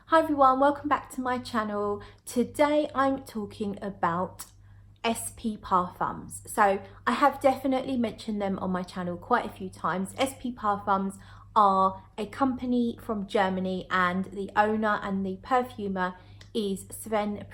Hi everyone, welcome back to my channel. Today I'm talking about SP Parfums. So I have definitely mentioned them on my channel quite a few times. SP Parfums are a company from Germany and the owner and the perfumer is Sven,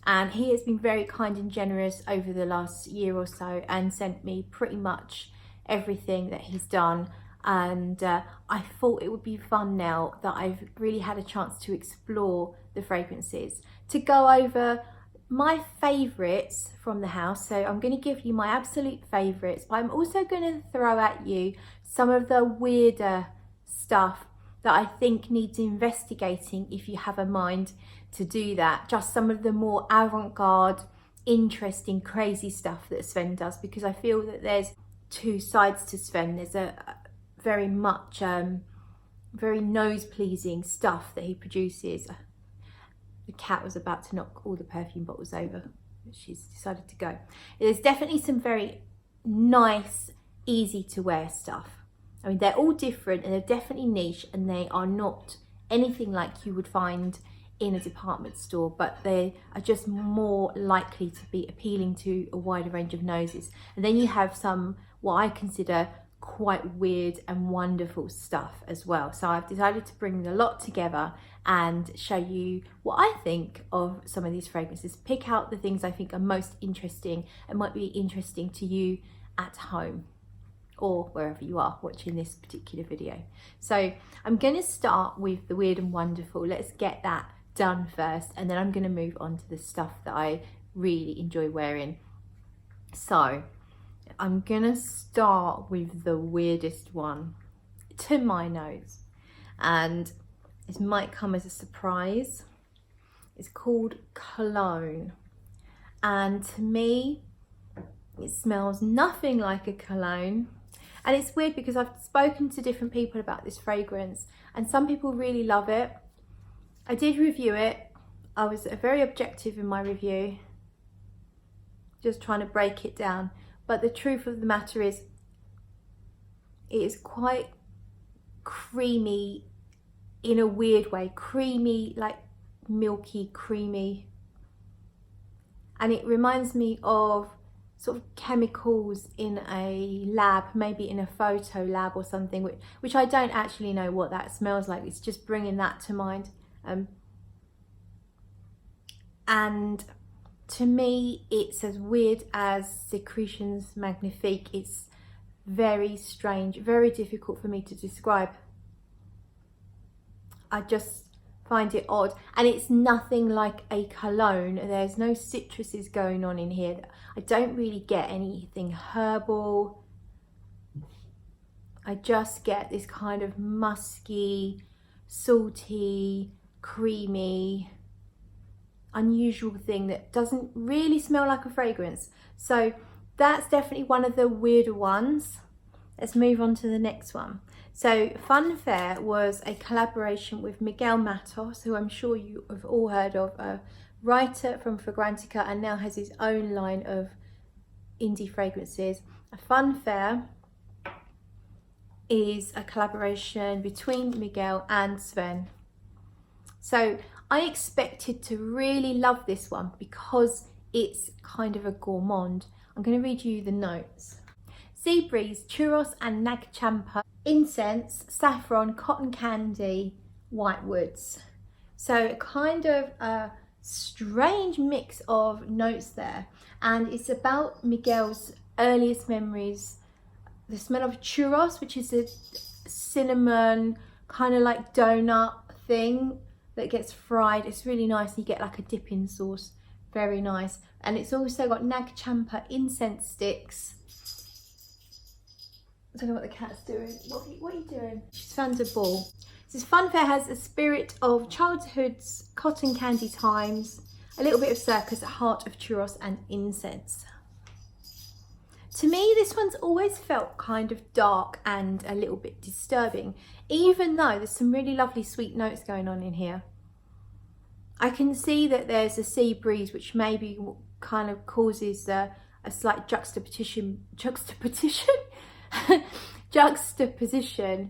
and he has been very kind and generous over the last year or so and sent me pretty much everything that he's done. And I thought it would be fun now that I've really had a chance to explore the fragrances, to go over my favourites from the house. So I'm going to give you my absolute favourites, but I'm also going to throw at you some of the weirder stuff that I think needs investigating if you have a mind to do that. Just some of the more avant-garde, interesting, crazy stuff that Sven does, because I feel that there's two sides to Sven. There's a very much very nose-pleasing stuff that he produces. The cat was about to knock all the perfume bottles over, but she's decided to go. There's definitely some very nice, easy to wear stuff. I mean, they're all different and they're definitely niche, and they are not anything like you would find in a department store, but they are just more likely to be appealing to a wider range of noses. And then you have some, what I consider quite weird and wonderful stuff as well. So I've decided to bring the lot together and show you what I think of some of these fragrances, pick out the things I think are most interesting and might be interesting to you at home or wherever you are watching this particular video. So I'm going to start with the weird and wonderful. Let's get that done first, and then I'm going to move on to the stuff that I really enjoy wearing. So I'm gonna start with the weirdest one to my nose, and this might come as a surprise. It's called Cologne, and to me it smells nothing like a cologne. And it's weird because I've spoken to different people about this fragrance and some people really love it. I did review it. I was very objective in my review, just trying to break it down. But the truth of the matter is, it is quite creamy in a weird way. Creamy, like milky, creamy. And it reminds me of sort of chemicals in a lab, maybe in a photo lab or something, which I don't actually know what that smells like. It's just bringing that to mind. And to me, it's as weird as Secretions Magnifique. It's very strange, very difficult for me to describe. I just find it odd. And it's nothing like a cologne. There's no citruses going on in here. I don't really get anything herbal. I just get this kind of musky, salty, creamy, unusual thing that doesn't really smell like a fragrance. So that's definitely one of the weirder ones. Let's move on to the next one. So Funfair was a collaboration with Miguel Matos, who I'm sure you have all heard of, a writer from Fragrantica and now has his own line of indie fragrances. A Funfair is a collaboration between Miguel and Sven. So I expected to really love this one because it's kind of a gourmand. I'm going to read you the notes. Sea breeze, churros and nag champa, incense, saffron, cotton candy, white woods. So kind of a strange mix of notes there. And it's about Miguel's earliest memories. The smell of churros, which is a cinnamon kind of like donut thing that gets fried. It's really nice. You get like a dipping sauce, very nice. And it's also got nag champa incense sticks. I don't know what the cat's doing. What are you doing? She's found a ball. This Funfair has a spirit of childhood's cotton candy times, a little bit of circus, a heart of churros and incense. To me, this one's always felt kind of dark and a little bit disturbing, even though there's some really lovely sweet notes going on in here. I can see that there's a sea breeze, which maybe kind of causes a slight juxtaposition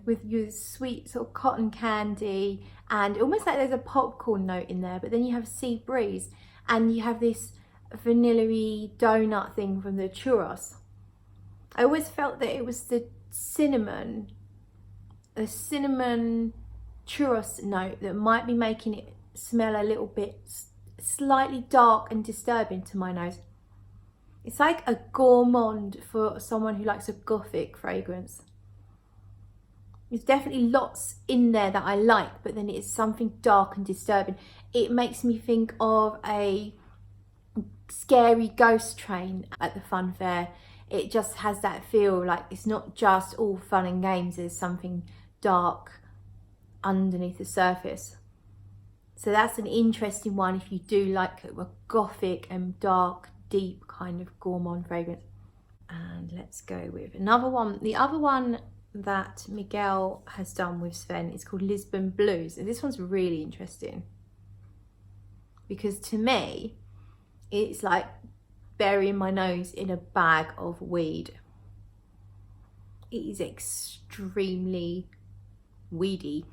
with your sweet sort of cotton candy, and almost like there's a popcorn note in there, but then you have sea breeze and you have this vanilla-y donut thing from the churros. I always felt that it was the cinnamon churros note that might be making it smell a little bit slightly dark and disturbing to my nose. It's like a gourmand for someone who likes a gothic fragrance. There's definitely lots in there that I like, but then it's something dark and disturbing. It makes me think of a scary ghost train at the fun fair. It just has that feel like it's not just all fun and games, there's something dark underneath the surface. So that's an interesting one if you do like a gothic and dark, deep kind of gourmand fragrance. And let's go with another one. The other one that Miguel has done with Sven is called Lisbon Blues, and this one's really interesting because to me it's like burying my nose in a bag of weed. It is extremely weedy.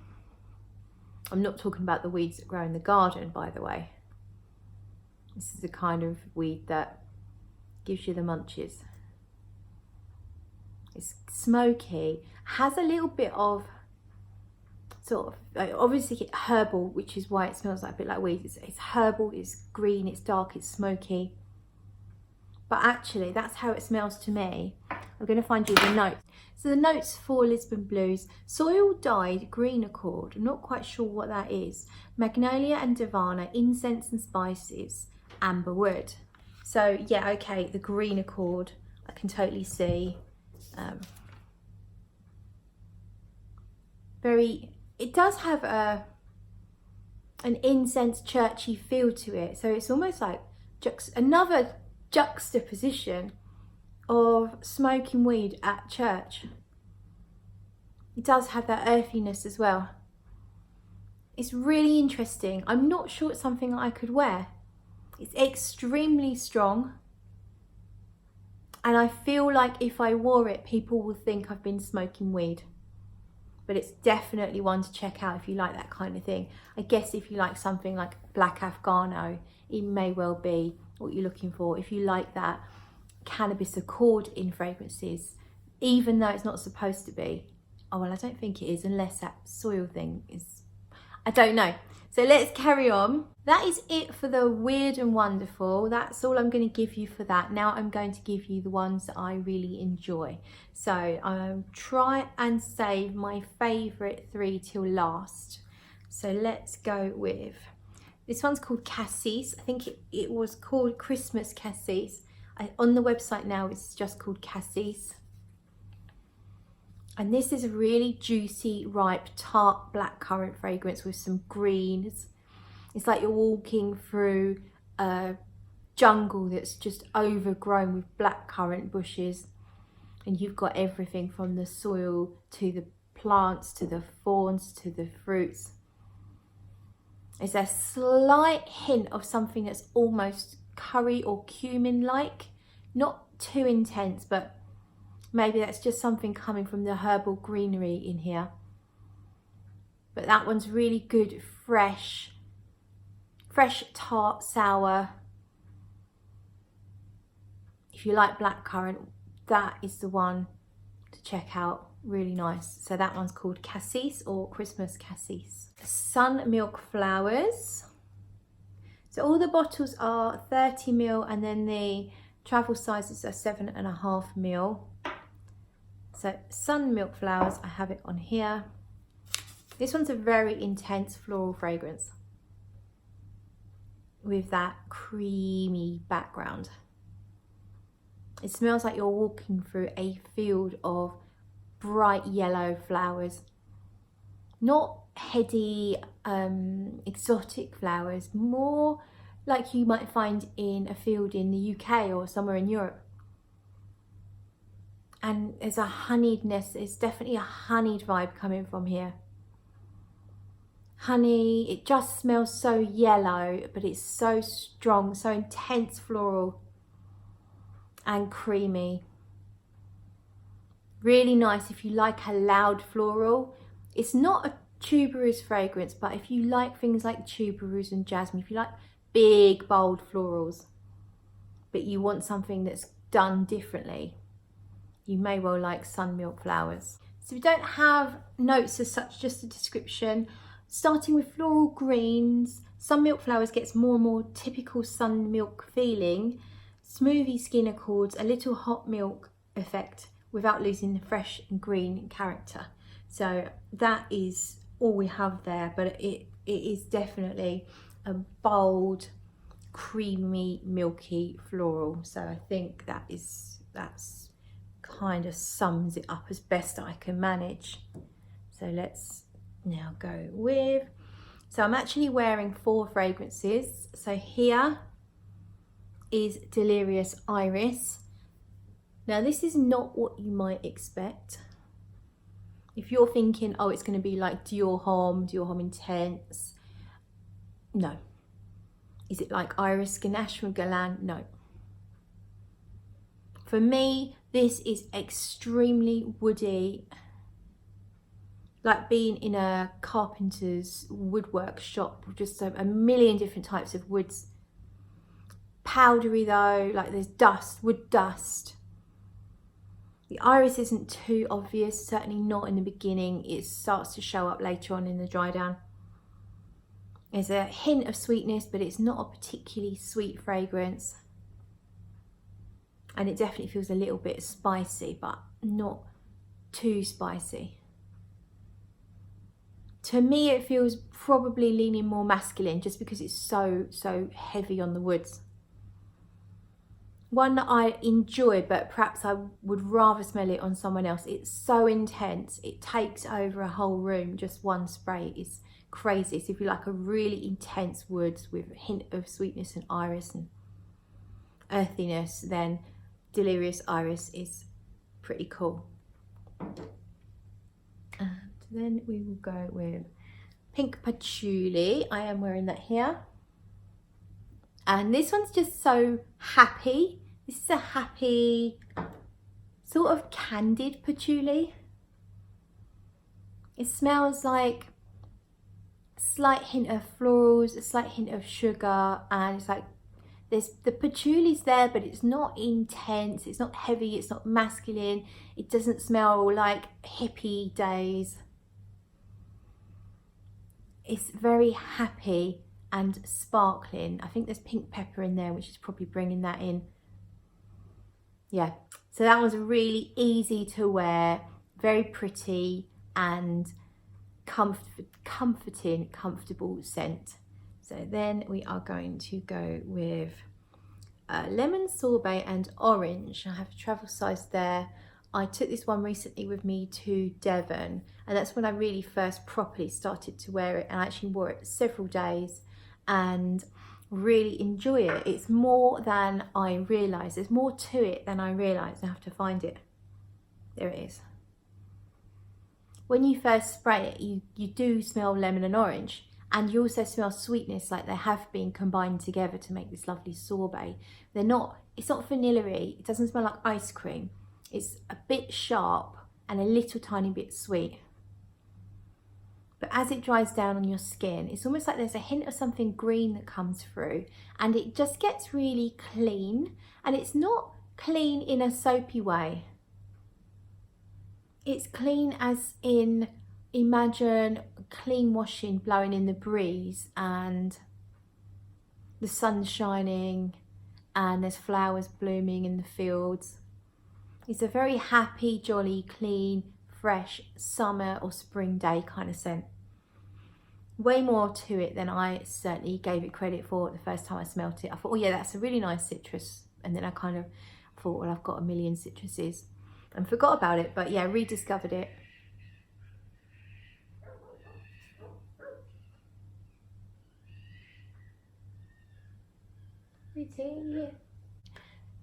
I'm not talking about the weeds that grow in the garden, by the way. This is the kind of weed that gives you the munchies. It's smoky, has a little bit of sort of, obviously herbal, which is why it smells like a bit like weed. It's herbal, it's green, it's dark, it's smoky. But actually, that's how it smells to me. I'm going to find you the notes. So the notes for Lisbon Blues: soil dyed green accord, I'm not quite sure what that is, magnolia and divana, incense and spices, amber wood. So yeah, okay, the green accord, I can totally see. It does have an incense churchy feel to it. So it's almost like another juxtaposition of smoking weed at church. It does have that earthiness as well. It's really interesting. I'm not sure it's something I could wear. It's extremely strong. And I feel like if I wore it, people will think I've been smoking weed. But it's definitely one to check out if you like that kind of thing. I guess if you like something like Black Afghano, it may well be what you're looking for. If you like that cannabis accord in fragrances, even though it's not supposed to be. Oh, well, I don't think it is, unless that soil thing is, I don't know. So let's carry on. That is it for the weird and wonderful. That's all I'm going to give you for that. Now I'm going to give you the ones that I really enjoy. So I'll try and save my favourite 3 till last. So let's go with, this one's called Cassis. I think it was called Christmas Cassis. On the website now it's just called Cassis. And this is a really juicy, ripe, tart blackcurrant fragrance with some greens. It's like you're walking through a jungle that's just overgrown with blackcurrant bushes. And you've got everything from the soil to the plants, to the fawns, to the fruits. There's a slight hint of something that's almost curry or cumin-like. Not too intense, but maybe that's just something coming from the herbal greenery in here. But that one's really good, fresh, tart, sour. If you like blackcurrant, that is the one to check out. Really nice. So that one's called Cassis or Christmas Cassis. Sun Milk Flowers. So all the bottles are 30 ml and then the travel sizes are 7.5 ml. So Sun Milk Flowers, I have it on here. This one's a very intense floral fragrance with that creamy background. It smells like you're walking through a field of bright yellow flowers. Not heady, exotic flowers, more like you might find in a field in the UK or somewhere in Europe. And there's a honeyedness, there's definitely a honeyed vibe coming from here. honey. It just smells so yellow, but it's so strong, so intense floral and creamy. Really nice if you like a loud floral. It's not a tuberose fragrance, but if you like things like tuberose and jasmine, if you like big bold florals but you want something that's done differently, you may well like sun milk flowers. So we don't have notes as such, just a description. Starting with floral greens, sun milk flowers gets more and more typical sun milk feeling. Smoothie skin accords a little hot milk effect without losing the fresh and green character. So that is all we have there, but it is definitely a bold, creamy, milky floral. So I think that's kind of sums it up as best I can manage. So let's now go with, so I'm actually wearing 4 fragrances. So here is Delirious Iris. Now this is not what you might expect. If you're thinking, oh, it's going to be like Dior Homme Intense, no. Is it like Iris Ganache from Guerlain? No. For me, this is extremely woody, like being in a carpenter's woodwork shop, just a million different types of woods. Powdery though, like there's dust, wood dust. The iris isn't too obvious, certainly not in the beginning. It starts to show up later on in the dry down. There's a hint of sweetness, but it's not a particularly sweet fragrance. And it definitely feels a little bit spicy, but not too spicy. To me, it feels probably leaning more masculine just because it's so heavy on the woods. One that I enjoy, but perhaps I would rather smell it on someone else. It's so intense. It takes over a whole room. Just one spray is crazy. So if you like a really intense woods with a hint of sweetness and iris and earthiness, then Delirious Iris is pretty cool. And then we will go with Pink Patchouli. I am wearing that here. And this one's just so happy. This is a happy, sort of candid patchouli. It smells like a slight hint of florals, a slight hint of sugar, and it's like the patchouli's there, but it's not intense, it's not heavy, it's not masculine. It doesn't smell like hippie days. It's very happy and sparkling. I think there's pink pepper in there, which is probably bringing that in. Yeah, so that was really easy to wear, very pretty and comforting, comfortable scent. So then we are going to go with lemon sorbet and orange. I have a travel size there. I took this one recently with me to Devon, and that's when I really first properly started to wear it, and I actually wore it several days and really enjoy it. It's more than I realised. There's more to it than I realised. I have to find it. There it is. When you first spray it, you do smell lemon and orange, and you also smell sweetness, like they have been combined together to make this lovely sorbet. It's not vanilla-y, it doesn't smell like ice cream. It's a bit sharp and a little tiny bit sweet. But as it dries down on your skin, it's almost like there's a hint of something green that comes through, and it just gets really clean. And it's not clean in a soapy way. It's clean as in, imagine clean washing blowing in the breeze and the sun shining and there's flowers blooming in the fields. It's a very happy, jolly, clean, fresh summer or spring day kind of scent. Way more to it than I certainly gave it credit for the first time I smelt it. I thought, oh yeah, that's a really nice citrus. And then I kind of thought, well, I've got a million citruses, and forgot about it. But yeah, rediscovered it. Pretty.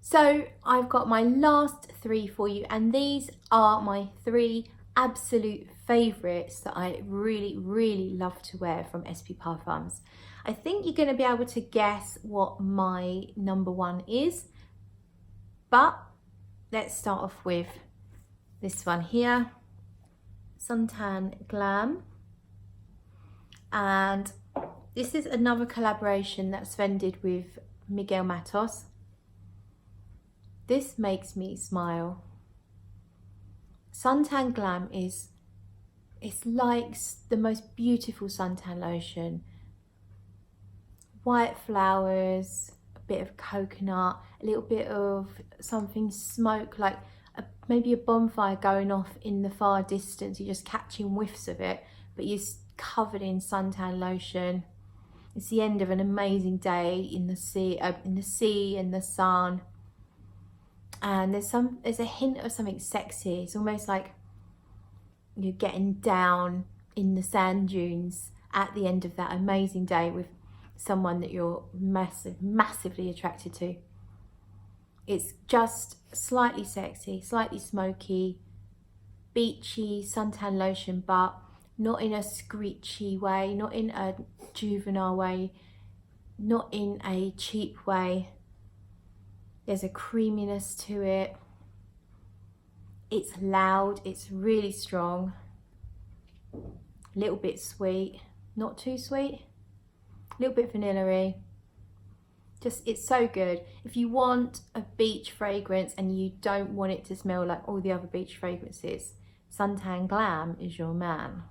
So I've got my last 3 for you, and these are my 3 absolute favourites that I really love to wear from SP Parfums. I think you're going to be able to guess what my number one is, but let's start off with this one here, Tan Glam. And this is another collaboration that Sven did with Miguel Matos. This makes me smile. Tan Glam it's like the most beautiful suntan lotion. White flowers, a bit of coconut, a little bit of something smoke, like maybe a bonfire going off in the far distance. You're just catching whiffs of it, but you're covered in suntan lotion. It's the end of an amazing day in the sea, in the sun, and there's a hint of something sexy. It's almost like you're getting down in the sand dunes at the end of that amazing day with someone that you're massively attracted to. It's just slightly sexy, slightly smoky, beachy suntan lotion, but not in a screechy way, not in a juvenile way, not in a cheap way. There's a creaminess to it. It's loud, it's really strong, a little bit sweet, not too sweet, a little bit vanilla-y. Just, it's so good. If you want a beach fragrance and you don't want it to smell like all the other beach fragrances, Tan Glam is your man.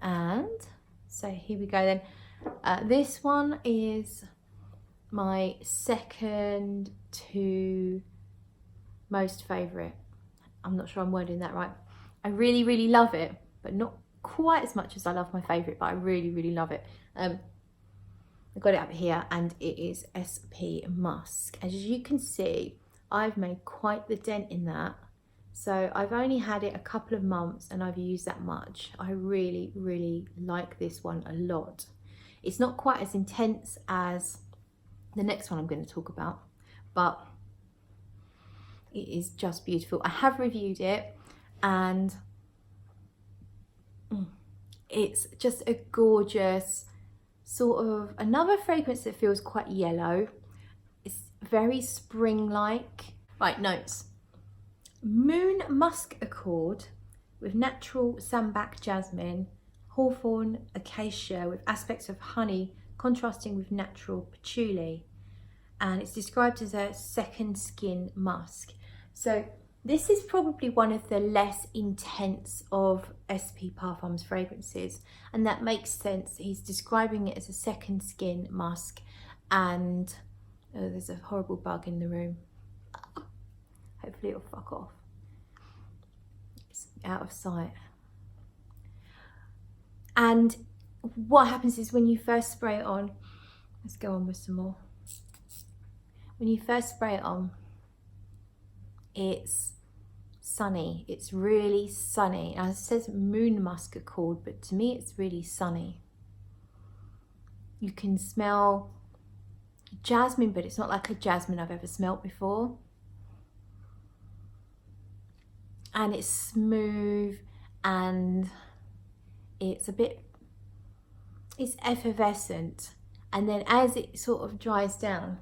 And so here we go then. This one is my second to most favourite. I'm not sure I'm wording that right. I really love it, but not quite as much as I love my favourite, but I really love it. I've got it up here, and it is SP Musk. As you can see, I've made quite the dent in that. So I've only had it a couple of months and I've used that much. I really like this one a lot. It's not quite as intense as the next one I'm going to talk about, but it is just beautiful. I have reviewed it, and it's just a gorgeous sort of another fragrance that feels quite yellow. It's very spring-like. Right, notes. Moon Musk Accord with natural sambac jasmine, hawthorn acacia with aspects of honey contrasting with natural patchouli, and it's described as a second skin musk. So this is probably one of the less intense of SP Parfums fragrances, and that makes sense. He's describing it as a second skin musk, and oh, there's a horrible bug in the room. Hopefully it'll fuck off. It's out of sight. And what happens is when you first spray it on, let's go on with some more. When you first spray it on, it's sunny. It's really sunny. Now it says Moon Musk Accord, but to me it's really sunny. You can smell jasmine, but it's not like a jasmine I've ever smelt before. And it's smooth, and it's it's effervescent. And then as it sort of dries down,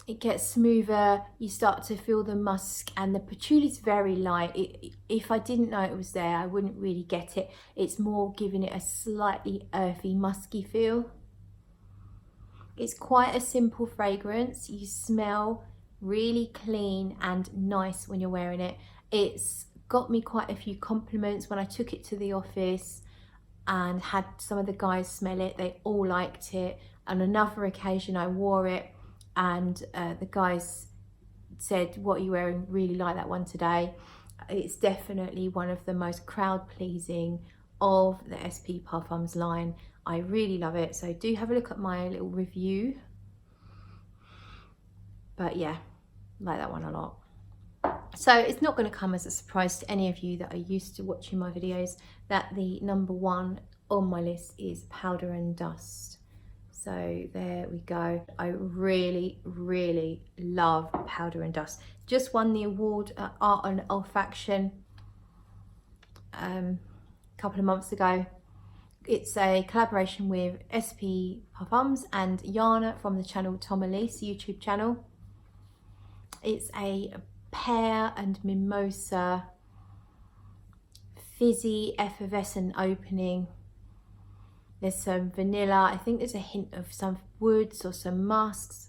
it gets smoother. You start to feel the musk, and the patchouli is very light. If I didn't know it was there, I wouldn't really get it. It's more giving it a slightly earthy, musky feel. It's quite a simple fragrance. You smell really clean and nice when you're wearing it. It's got me quite a few compliments when I took it to the office and had some of the guys smell it. They all liked it. On another occasion I wore it, and the guys said, "What are you wearing? Really like that one today." It's definitely one of the most crowd pleasing of the SP Parfums line. I really love it, so do have a look at my little review. But yeah, like that one a lot. So it's not going to come as a surprise to any of you that are used to watching my videos that the number one on my list is Powder and Dust. So there we go. I really, really love Powder and Dust. Just won the award at Art and Olfaction a couple of months ago. It's a collaboration with SP Parfums and Yana from the channel Tom Elise YouTube channel. It's a pear and mimosa fizzy effervescent opening. There's some vanilla. I think there's a hint of some woods or some musks.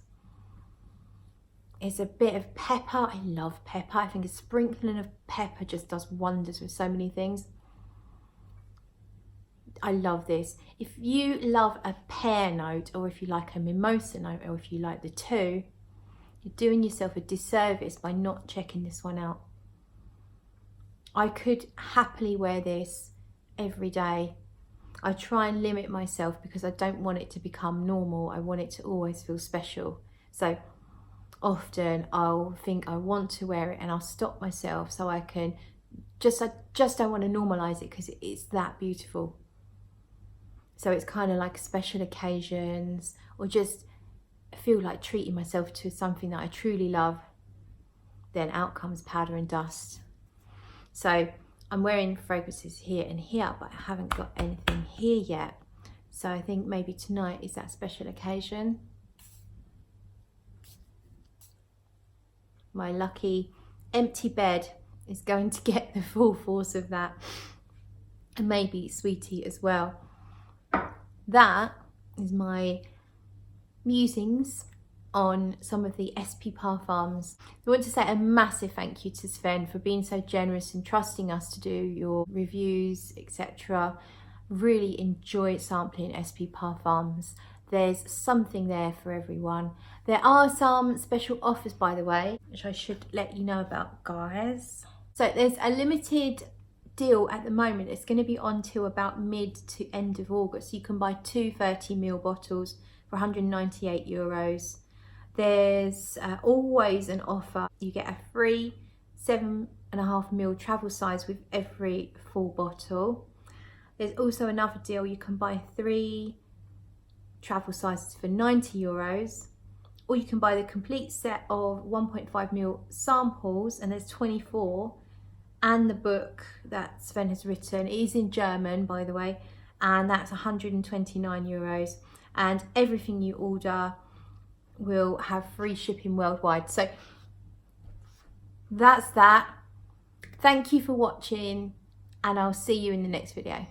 It's a bit of pepper. I love pepper. I think a sprinkling of pepper just does wonders with so many things. I love this. If you love a pear note, or if you like a mimosa note, or if you like the two, you're doing yourself a disservice by not checking this one out. I could happily wear this every day. I try and limit myself because I don't want it to become normal. I want it to always feel special. So often I'll think I want to wear it and I'll stop myself so I can I just don't want to normalize it because it's that beautiful. So it's kind of like special occasions, or just feel like treating myself to something that I truly love. Then out comes Powder and Dust. So I'm wearing fragrances here and here, but I haven't got anything here yet. So I think maybe tonight is that special occasion. My lucky empty bed is going to get the full force of that. And maybe Sweetie as well. That is my musings on some of the SP Parfums. I want to say a massive thank you to Sven for being so generous and trusting us to do your reviews, etc. Really enjoy sampling SP Parfums. There's something there for everyone. There are some special offers, by the way, which I should let you know about, guys. So there's a limited deal at the moment. It's going to be on till about mid to end of August. You can buy two 30ml bottles for 198 euros. There's always an offer. You get a free 7.5ml travel size with every full bottle. There's also another deal. You can buy 3 travel sizes for 90 euros, or you can buy the complete set of 1.5ml samples, and there's 24, and the book that Sven has written. It is in German, by the way, and that's 129 euros. And everything you order will have free shipping worldwide. So that's that. Thank you for watching, and I'll see you in the next video.